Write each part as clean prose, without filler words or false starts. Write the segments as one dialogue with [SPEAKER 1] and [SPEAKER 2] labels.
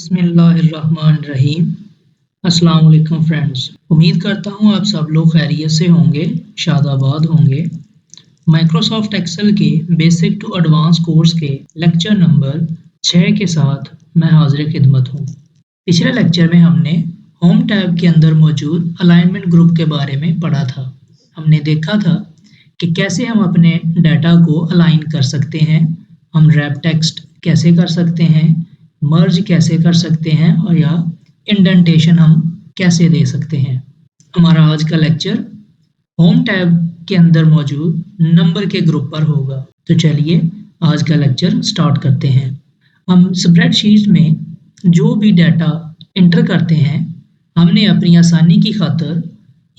[SPEAKER 1] बिस्मिल्लाहिर्रहमानिर्रहीम। अस्सलाम वालेकुम फ्रेंड्स। उम्मीद करता हूँ आप सब लोग खैरियत से होंगे, शादाबाद होंगे। माइक्रोसॉफ्ट एक्सेल के बेसिक टू एडवांस कोर्स के लेक्चर नंबर 6 के साथ मैं हाजिर खिदमत हूँ। पिछले लेक्चर में हमने होम टैब के अंदर मौजूद अलाइनमेंट ग्रुप के बारे में पढ़ा था। हमने देखा था कि कैसे हम अपने डाटा को अलाइन कर सकते हैं, हम रैप टेक्स्ट कैसे कर सकते हैं, मर्ज कैसे कर सकते हैं और या इंडेंटेशन हम कैसे दे सकते हैं। हमारा आज का लेक्चर होम टैब के अंदर मौजूद नंबर के ग्रुप पर होगा। तो चलिए आज का लेक्चर स्टार्ट करते हैं। हम स्प्रेडशीट में जो भी डाटा इंटर करते हैं, हमने अपनी आसानी की खातिर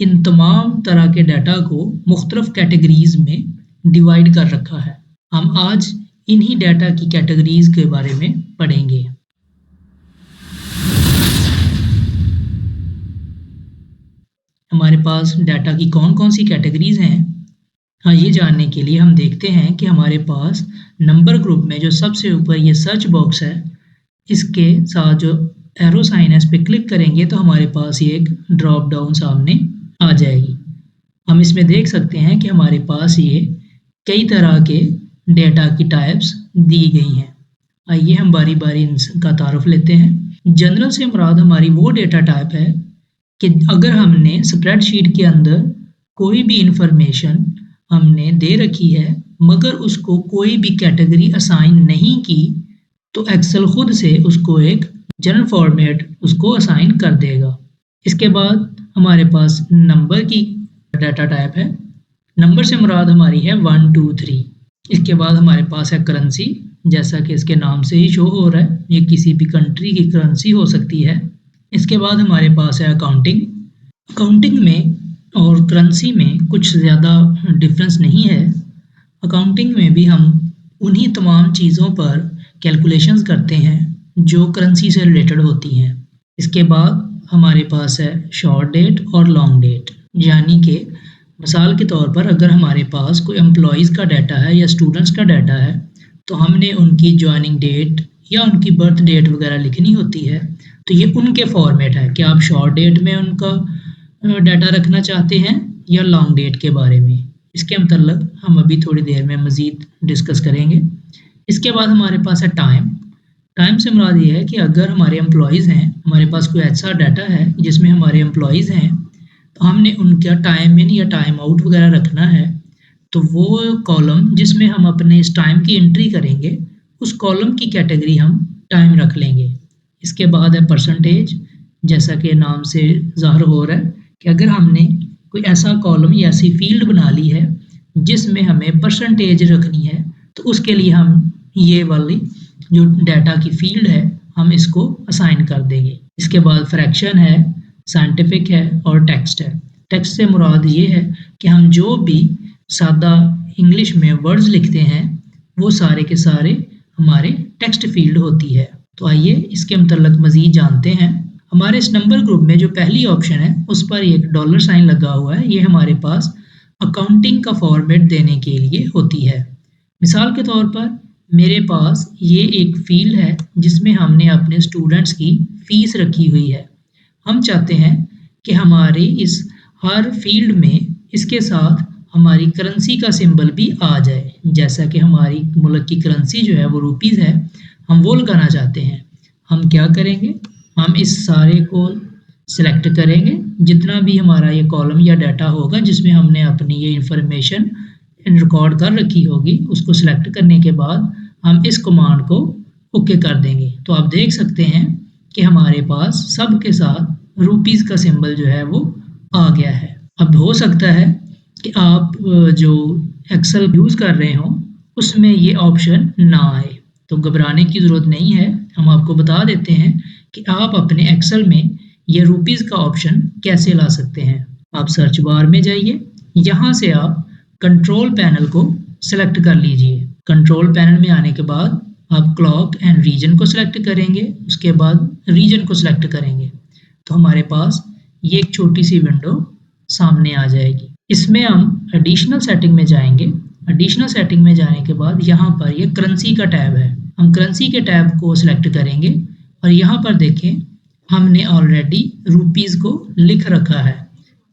[SPEAKER 1] इन तमाम तरह के डाटा को मुख्तलिफ कैटेगरीज में डिवाइड कर रखा है। हम आज इन्हीं डाटा की कैटेगरीज के बारे में पढ़ेंगे। हमारे पास डाटा की कौन कौन सी कैटेगरीज हैं, हाँ, ये जानने के लिए हम देखते हैं कि हमारे पास नंबर ग्रुप में जो सबसे ऊपर ये सर्च बॉक्स है, इसके साथ जो एरो साइन है इस पर क्लिक करेंगे तो हमारे पास ये एक ड्रॉप डाउन सामने आ जाएगी। हम इसमें देख सकते हैं कि हमारे पास ये कई तरह के डेटा की टाइप्स दी गई हैं। आइए हम बारी बारी इनका तारुफ लेते हैं। जनरल से मुराद हमारी वो डेटा टाइप है कि अगर हमने स्प्रेडशीट के अंदर कोई भी इंफॉर्मेशन हमने दे रखी है मगर उसको कोई भी कैटेगरी असाइन नहीं की तो एक्सेल खुद से उसको एक जनरल फॉर्मेट उसको असाइन कर देगा। इसके बाद हमारे पास नंबर की डाटा टाइप है। नंबर से मुराद हमारी है 1 2 3। इसके बाद हमारे पास है करेंसी, जैसा कि इसके नाम से ही शो हो रहा है, ये किसी भी कंट्री की करेंसी हो सकती है। इसके बाद हमारे पास है अकाउंटिंग। अकाउंटिंग में और करेंसी में कुछ ज़्यादा डिफरेंस नहीं है। अकाउंटिंग में भी हम उन्हीं तमाम चीज़ों पर कैलकुलेशंस करते हैं जो करेंसी से रिलेटेड होती हैं। इसके बाद हमारे पास है शॉर्ट डेट और लॉन्ग डेट, यानी कि मिसाल के तौर पर अगर हमारे पास कोई एम्प्लॉयज़ का डाटा है या स्टूडेंट्स का डाटा है तो हमने उनकी ज्वाइनिंग डेट या उनकी बर्थ डेट वगैरह लिखनी होती है, तो ये उनके फॉर्मेट है कि आप शॉर्ट डेट में उनका डाटा रखना चाहते हैं या लॉन्ग डेट के बारे में। इसके मतलब हम अभी थोड़ी देर में मज़ीद डिस्कस करेंगे। इसके बाद हमारे पास है टाइम। टाइम से मुराद ये है कि अगर हमारे एम्प्लॉयज़ हैं, हमारे पास कोई ऐसा डाटा है जिसमें हमारे एम्प्लॉयज़ हैं तो हमने उनका टाइम इन या टाइम आउट वगैरह रखना है, तो वो कॉलम जिसमें हम अपने इस टाइम की एंट्री करेंगे उस कॉलम की कैटेगरी हम टाइम रख लेंगे। इसके बाद है परसेंटेज, जैसा कि नाम से ज़ाहिर हो रहा है कि अगर हमने कोई ऐसा कॉलम या ऐसी फील्ड बना ली है जिसमें हमें परसेंटेज रखनी है तो उसके लिए हम ये वाली जो डाटा की फील्ड है हम इसको असाइन कर देंगे। इसके बाद फ्रैक्शन है, साइंटिफिक है और टेक्स्ट है। टेक्स्ट से मुराद ये है कि हम जो भी सादा इंग्लिश में वर्ड्स लिखते हैं वो सारे के सारे हमारे टेक्स्ट फील्ड होती है। तो आइए इसके मतलब मज़ीद जानते हैं। हमारे इस नंबर ग्रुप में जो पहली ऑप्शन है उस पर एक डॉलर साइन लगा हुआ है, ये हमारे पास अकाउंटिंग का फॉर्मेट देने के लिए होती है। मिसाल के तौर पर मेरे पास ये एक फील्ड है जिसमें हमने अपने स्टूडेंट्स की फ़ीस रखी हुई है। हम चाहते हैं कि हमारे इस हर फील्ड में इसके साथ हमारी करेंसी का सिंबल भी आ जाए, जैसा कि हमारी मुल्क की करेंसी जो है वो रुपीज़ है, हम वो लगाना चाहते हैं। हम क्या करेंगे, हम इस सारे को सिलेक्ट करेंगे, जितना भी हमारा ये कॉलम या डाटा होगा जिसमें हमने अपनी ये इंफॉर्मेशन रिकॉर्ड कर रखी होगी, उसको सिलेक्ट करने के बाद हम इस कमांड को ओके कर देंगे। तो आप देख सकते हैं कि हमारे पास सब के साथ रुपीज़ का सिंबल जो है वो आ गया है। अब हो सकता है कि आप जो एक्सेल यूज़ कर रहे हों उसमें ये ऑप्शन ना आए, तो घबराने की ज़रूरत नहीं है। हम आपको बता देते हैं कि आप अपने एक्सेल में ये रुपीज़ का ऑप्शन कैसे ला सकते हैं। आप सर्च बार में जाइए, यहाँ से आप कंट्रोल पैनल को सिलेक्ट कर लीजिए। कंट्रोल पैनल में आने के बाद आप क्लॉक एंड रीजन को सिलेक्ट करेंगे, उसके बाद रीजन को सिलेक्ट करेंगे तो हमारे पास ये एक छोटी सी विंडो सामने आ जाएगी। इसमें हम एडिशनल सेटिंग में जाएंगे। एडिशनल सेटिंग में जाने के बाद यहाँ पर ये करेंसी का टैब है, हम करेंसी के टैब को सिलेक्ट करेंगे। और यहाँ पर देखें हमने ऑलरेडी रुपीज़ को लिख रखा है।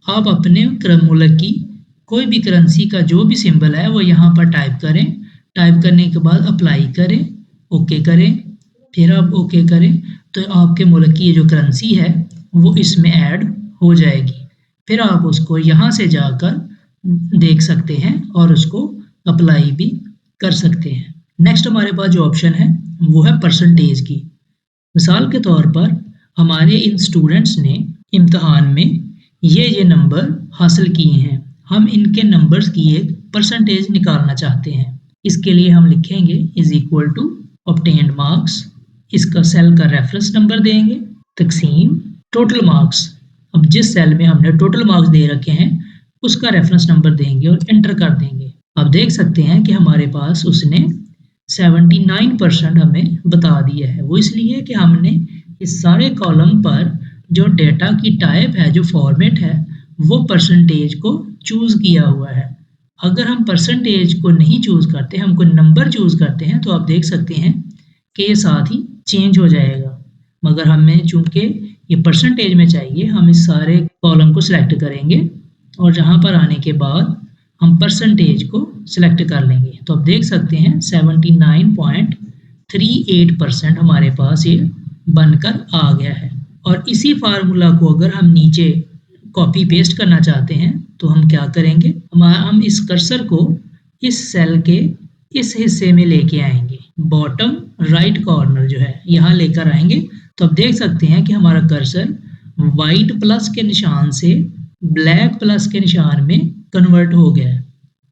[SPEAKER 1] आप अपने क्रममूलक की कोई भी करेंसी का जो भी सिंबल है वो यहाँ पर टाइप करें। टाइप करने के बाद अप्लाई करें, ओके करें, फिर आप ओके करें तो आपके मुल्क की ये जो करेंसी है वो इसमें ऐड हो जाएगी। फिर आप उसको यहाँ से जाकर देख सकते हैं और उसको अप्लाई भी कर सकते हैं। नेक्स्ट हमारे पास जो ऑप्शन है वो है परसेंटेज की। मिसाल के तौर पर हमारे इन स्टूडेंट्स ने इम्तहान में ये नंबर हासिल किए हैं। हम इनके नंबर्स की एक परसेंटेज निकालना चाहते हैं। इसके लिए हम लिखेंगे is equal to obtained marks, इसका सेल का रेफरेंस नंबर देंगे, तकसीम टोटल मार्क्स। अब जिस सेल में हमने टोटल मार्क्स दे रखे हैं उसका रेफरेंस नंबर देंगे और एंटर कर देंगे। आप देख सकते हैं कि हमारे पास उसने 79% हमें बता दिया है। वो इसलिए कि हमने इस सारे कॉलम पर जो डेटा की टाइप है, जो फॉर्मेट है, वो परसेंटेज को चूज़ किया हुआ है। अगर हम परसेंटेज को नहीं चूज़ करते, हम कोई नंबर चूज़ करते हैं तो आप देख सकते हैं कि ये साथ ही चेंज हो जाएगा। मगर हमें चूँकि ये परसेंटेज में चाहिए, हम इस सारे कॉलम को सिलेक्ट करेंगे और जहाँ पर आने के बाद हम परसेंटेज को सिलेक्ट कर लेंगे। तो आप देख सकते हैं 79.38% हमारे पास ये बनकर आ गया है। और इसी फार्मूला को अगर हम नीचे कॉपी पेस्ट करना चाहते हैं तो हम क्या करेंगे, हम इस कर्सर को इस सेल के इस हिस्से में लेके आएंगे, बॉटम राइट कॉर्नर जो है यहाँ लेकर आएंगे। तो आप देख सकते हैं कि हमारा कर्सर वाइट प्लस के निशान से ब्लैक प्लस के निशान में कन्वर्ट हो गया है।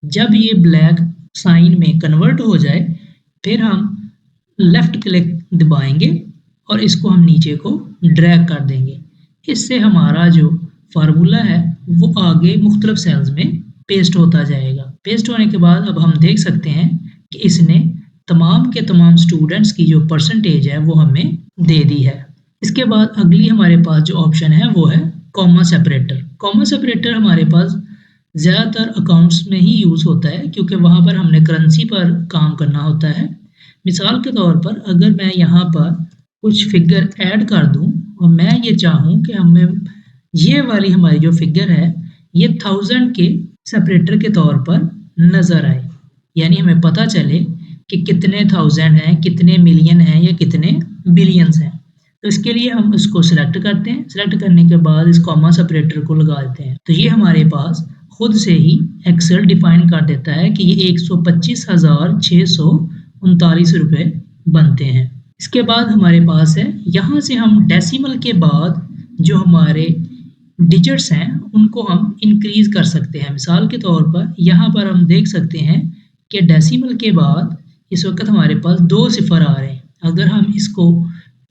[SPEAKER 1] जब ये ब्लैक साइन में कन्वर्ट हो जाए फिर हम लेफ़्ट क्लिक दबाएंगे और इसको हम नीचे को ड्रैग कर देंगे। इससे हमारा जो फार्मूला है वो आगे मुख्तलिफ सेल्स में पेस्ट होता जाएगा। पेस्ट होने के बाद अब हम देख सकते हैं कि इसने तमाम के तमाम स्टूडेंट्स की जो परसेंटेज है वो हमें दे दी है। इसके बाद अगली हमारे पास जो ऑप्शन है वो है कॉमा सेपरेटर। कॉमा सेपरेटर हमारे पास ज़्यादातर अकाउंट्स में ही यूज़ होता है क्योंकि वहाँ पर हमने करेंसी पर काम करना होता है। मिसाल के तौर पर अगर मैं यहाँ पर कुछ फिगर ऐड कर दूँ और मैं ये चाहूँ कि हमें ये वाली हमारी जो फिगर है ये 1000 के सेपरेटर के तौर पर नज़र आए, यानी हमें पता चले कि कितने 1000 हैं, कितने मिलियन हैं या कितने बिलियंस हैं। तो इसके लिए हम इसको सिलेक्ट करते हैं। सिलेक्ट करने के बाद इस कॉमा सेपरेटर को लगा देते हैं तो ये हमारे पास खुद से ही एक्सेल डिफाइन कर देता है कि ये 125,639 रुपये बनते हैं। इसके बाद हमारे पास है, यहाँ से हम डेसिमल के बाद जो हमारे डिजिट्स हैं उनको हम इंक्रीज़ कर सकते हैं। मिसाल के तौर पर यहाँ पर हम देख सकते हैं कि डेसिमल के बाद इस वक्त हमारे पास 2 सिफ़र आ रहे हैं। अगर हम इसको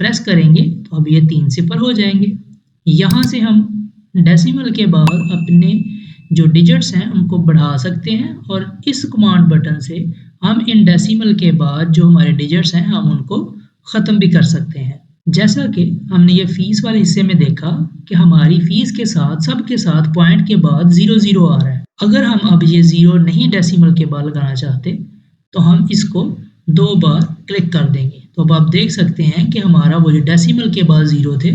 [SPEAKER 1] प्रेस करेंगे तो अब ये 3 सिफ़र हो जाएंगे। यहाँ से हम डेसिमल के बाद अपने जो डिजिट्स हैं उनको बढ़ा सकते हैं और इस कमांड बटन से हम इन डेसिमल के बाद जो हमारे डिजिट्स हैं हम उनको ख़त्म भी कर सकते हैं। जैसा कि हमने ये फ़ीस वाले हिस्से में देखा कि हमारी फ़ीस के साथ सबके साथ पॉइंट के बाद 00 आ रहा है। अगर हम अब ये 0 नहीं डेसिमल के बाद लगाना चाहते तो हम इसको 2 बार क्लिक कर देंगे। तो अब आप देख सकते हैं कि हमारा वो जो डेसिमल के बाद 0 थे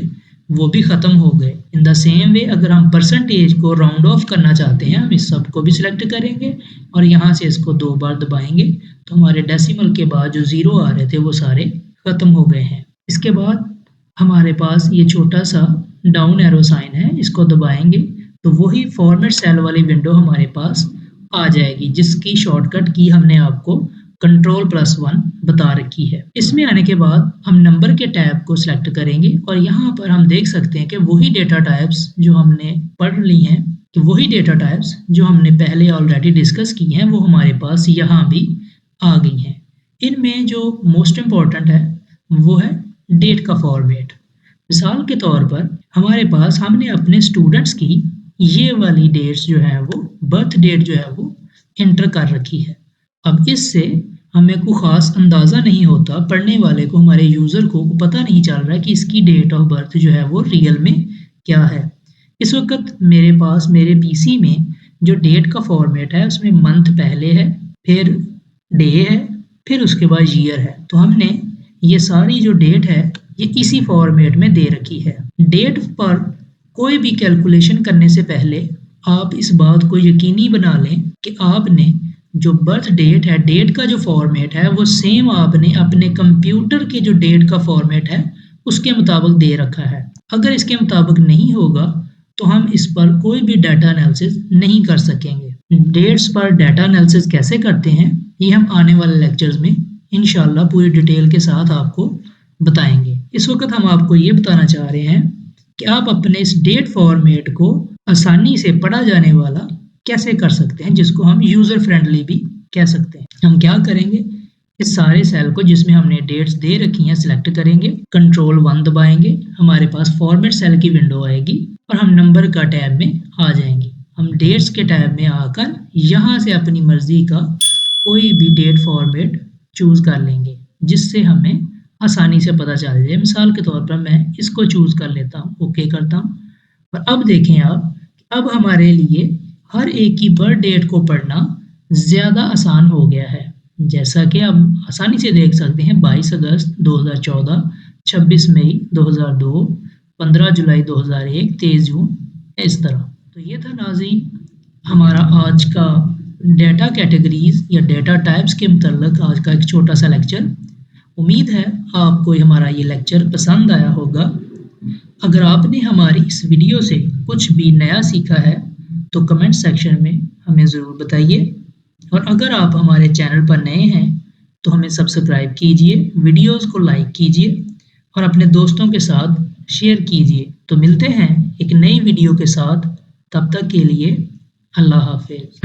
[SPEAKER 1] वो भी ख़त्म हो गए। इन द सेम वे अगर हम परसेंटेज को राउंड ऑफ करना चाहते हैं हम इस सब को भी सिलेक्ट करेंगे और यहाँ से इसको 2 बार दबाएंगे तो हमारे डेसिमल के बाद जो 0 आ रहे थे वो सारे ख़त्म हो गए हैं। इसके बाद हमारे पास ये छोटा सा डाउन एरो साइन है, इसको दबाएंगे तो वही फॉर्मेट सेल वाली विंडो हमारे पास आ जाएगी जिसकी शॉर्टकट की हमने आपको Ctrl+1 बता रखी है। इसमें आने के बाद हम नंबर के टैब को सिलेक्ट करेंगे और यहाँ पर हम देख सकते हैं कि वही डेटा टाइप्स जो हमने पढ़ ली हैं कि वही डेटा टाइप्स जो हमने पहले ऑलरेडी डिस्कस की हैं वो हमारे पास यहाँ भी आ गई हैं। इनमें जो मोस्ट इम्पॉर्टेंट है वो है डेट का फॉर्मेट। मिसाल के तौर पर हमारे पास हमने अपने स्टूडेंट्स की ये वाली डेट्स जो है वो बर्थ डेट जो है वो एंटर कर रखी है। अब इससे हमें कोई ख़ास अंदाज़ा नहीं होता, पढ़ने वाले को, हमारे यूज़र को पता नहीं चल रहा कि इसकी डेट ऑफ बर्थ जो है वो रियल में क्या है। इस वक्त मेरे पास मेरे पीसी में जो डेट का फॉर्मेट है उसमें मंथ पहले है, फिर डे है, फिर उसके बाद ईयर है। तो हमने ये सारी जो डेट है ये इसी फॉर्मेट में दे रखी है। डेट पर कोई भी कैलकुलेशन करने से पहले आप इस बात को यकीनी बना लें कि आपने जो बर्थ डेट है, डेट का जो फॉर्मेट है वो सेम आपने अपने कंप्यूटर के जो डेट का फॉर्मेट है उसके मुताबिक दे रखा है। अगर इसके मुताबिक नहीं होगा तो हम इस पर कोई भी डाटा एनालिसिस नहीं कर सकेंगे। डेट्स पर डाटा एनालिसिस कैसे करते हैं ये हम आने वाले लेक्चर्स में इंशाल्लाह पूरी डिटेल के साथ आपको बताएंगे। इस वक्त हम आपको ये बताना चाह रहे हैं कि आप अपने इस डेट फॉर्मेट को आसानी से पढ़ा जाने वाला कैसे कर सकते हैं, जिसको हम यूज़र फ्रेंडली भी कह सकते हैं। हम क्या करेंगे, इस सारे सेल को जिसमें हमने डेट्स दे रखी हैं सिलेक्ट करेंगे, कंट्रोल 1 दबाएंगे, हमारे पास फॉर्मेट सेल की विंडो आएगी और हम नंबर का टैब में आ जाएंगे। हम डेट्स के टैब में आकर यहाँ से अपनी मर्जी का कोई भी डेट फॉर्मेट चूज़ कर लेंगे जिससे हमें आसानी से पता चल जाए। मिसाल के तौर पर मैं इसको चूज़ कर लेता हूँ, ओके करता हूँ। और अब देखें आप, अब हमारे लिए हर एक की बर्थ डेट को पढ़ना ज़्यादा आसान हो गया है। जैसा कि आप आसानी से देख सकते हैं 22 अगस्त 2014, 26 मई 2002, 15 जुलाई 2001, 23 जून, इस तरह। तो ये था नाज़रीन हमारा आज का डेटा कैटेगरीज़ या डेटा टाइप्स के मतलब आज का एक छोटा सा लेक्चर। उम्मीद है आपको हमारा ये लेक्चर पसंद आया होगा। अगर आपने हमारी इस वीडियो से कुछ भी नया सीखा है तो कमेंट सेक्शन में हमें ज़रूर बताइए, और अगर आप हमारे चैनल पर नए हैं तो हमें सब्सक्राइब कीजिए, वीडियोस को लाइक कीजिए और अपने दोस्तों के साथ शेयर कीजिए। तो मिलते हैं एक नई वीडियो के साथ, तब तक के लिए अल्लाह हाफिज़।